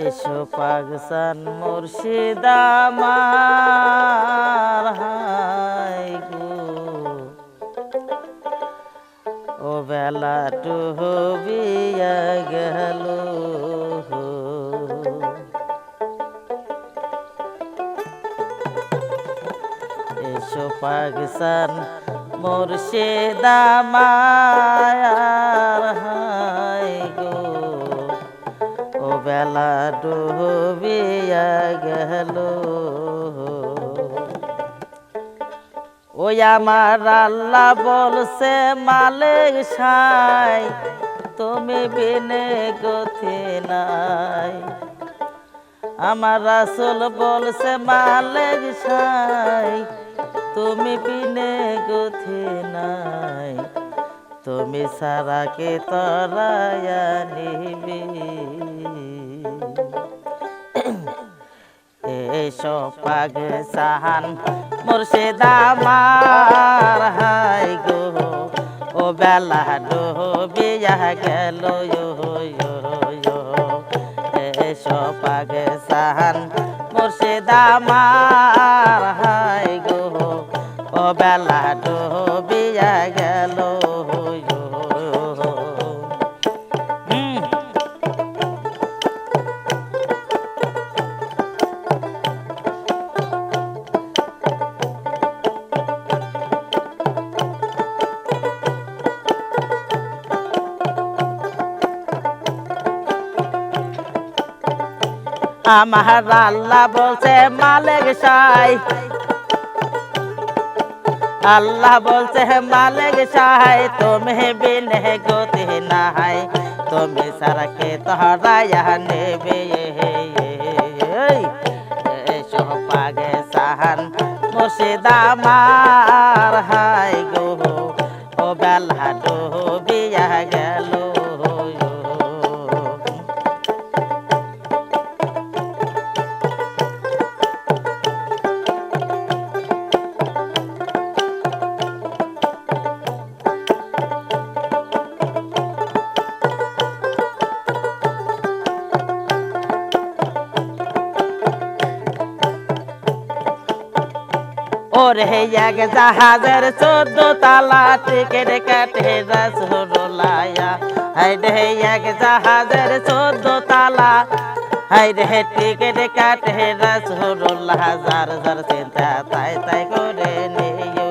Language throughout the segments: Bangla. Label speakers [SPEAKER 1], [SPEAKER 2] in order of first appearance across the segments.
[SPEAKER 1] এসো পাগসান মুর্শিদ আমার হায় গো, ও বেলা ডুবিয়া গেল। এসো পাগসান মুর্শিদ আমার হায় গো, ও বেলা ডুবিয়া গেল। ওই আমার আল্লাহ বলছে মালিক সাই, তুমি বিনে গতি নাই। আমার রাসূল বলছে মালিক সাই, তুমি বিনে গতি নাই। তুমি সারা কে তরায়া নিবি। এসো পাগসান মুর্শিদ আমার হায় গো, ও বেলা ডুবিয়া গেল। এসো পাগসান মুর্শিদ আমার হায় গো, ও বেলা ডুবিয়া গেল। আমার আল্লাহ বলছে মালিক সাই, আল্লাহ বলছে মালিক সাই, তুমি বিনে গতি নাই। তুমি সারা কে তরায়া নেবে। এসো পাগসান মুর্শিদ আমার হায় গো, ও বেলা ডুবিয়া গেল। ওরে এক জাহাজের 14 তালা টিকিট কাটে রাসূলুল্লাহ। হায় রে এক জাহাজের 14 তালা, হায় রে টিকিট কাটে রাসূলুল্লাহ। যার যার চিন্তা তাই তাই করে নিও।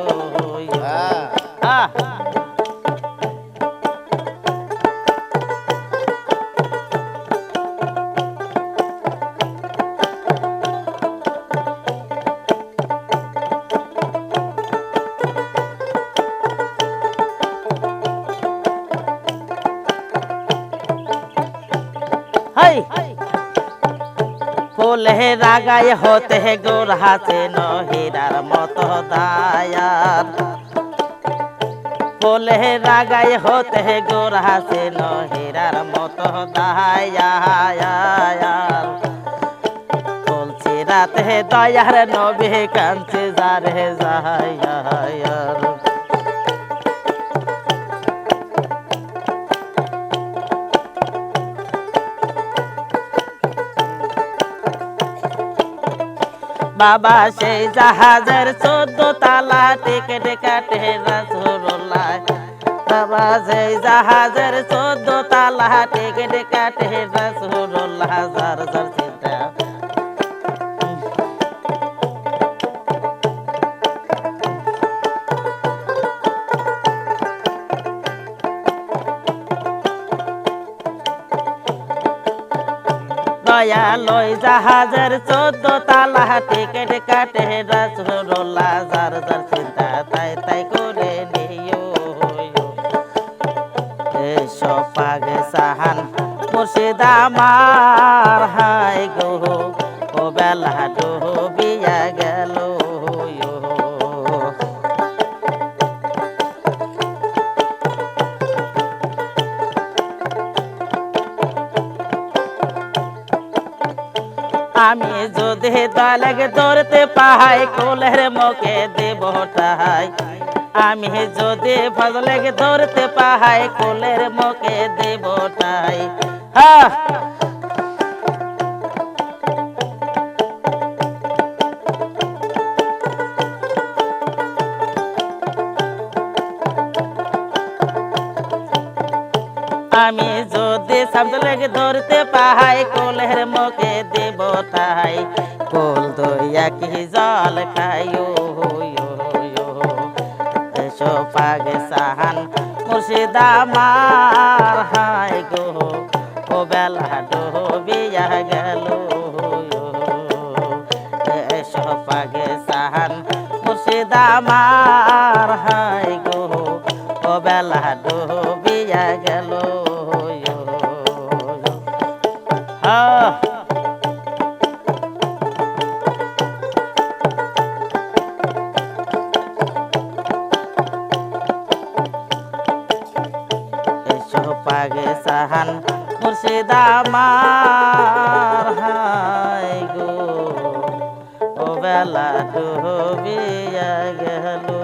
[SPEAKER 1] ফুলে রাগায় হতে গোর হাতে নহিরার মতো দায়ার। ফুলে রাগায় হতে গোর হাতে নহিরার মতো দায়ার। বলছি রাতে দয়ার নবী কাঁদছে যারে যায়ার। বাবা সেই জাহাজের 14 তালা টিকিট কাটে রাসূলুল্লাহ। বাবা সেই জাহাজের 14 তালা টিকিট কাটে রাসূলুল্লাহ। যার যার চিন্তা দয়ালয় জাহাজের 14 তালা টিকিট কাটে রাসূলুল্লাহ। যার যার চিন্তা তাই তাই করে নিও। এসো পাগসান মুর্শিদ আমার হায় গো, ও বেলা ডুবিয়া গেল। আমি যদি দলগ ধরতে পাই কোলের মুখে দেব ঠাই। আমি যদি ফজলেগ ধরতে পাই কোলের মুখে দেব ঠাই। শামসুলকে ধরতে পাহাই কোলের মুখে দেব ঠাই কোল দইয়া কি জল খাইও এসো পাগে সাহান মুর্শিদা মার হাই গো ও বেলা ডুবিয়া গেল এসো পাগে সাহান মুর্শিদা মার হাই গো ও বেলা ডুবিয়া গেল পাগে সাহান মুর্শিদা মার হাই গো ও বেলা ডুবিয়া গেল।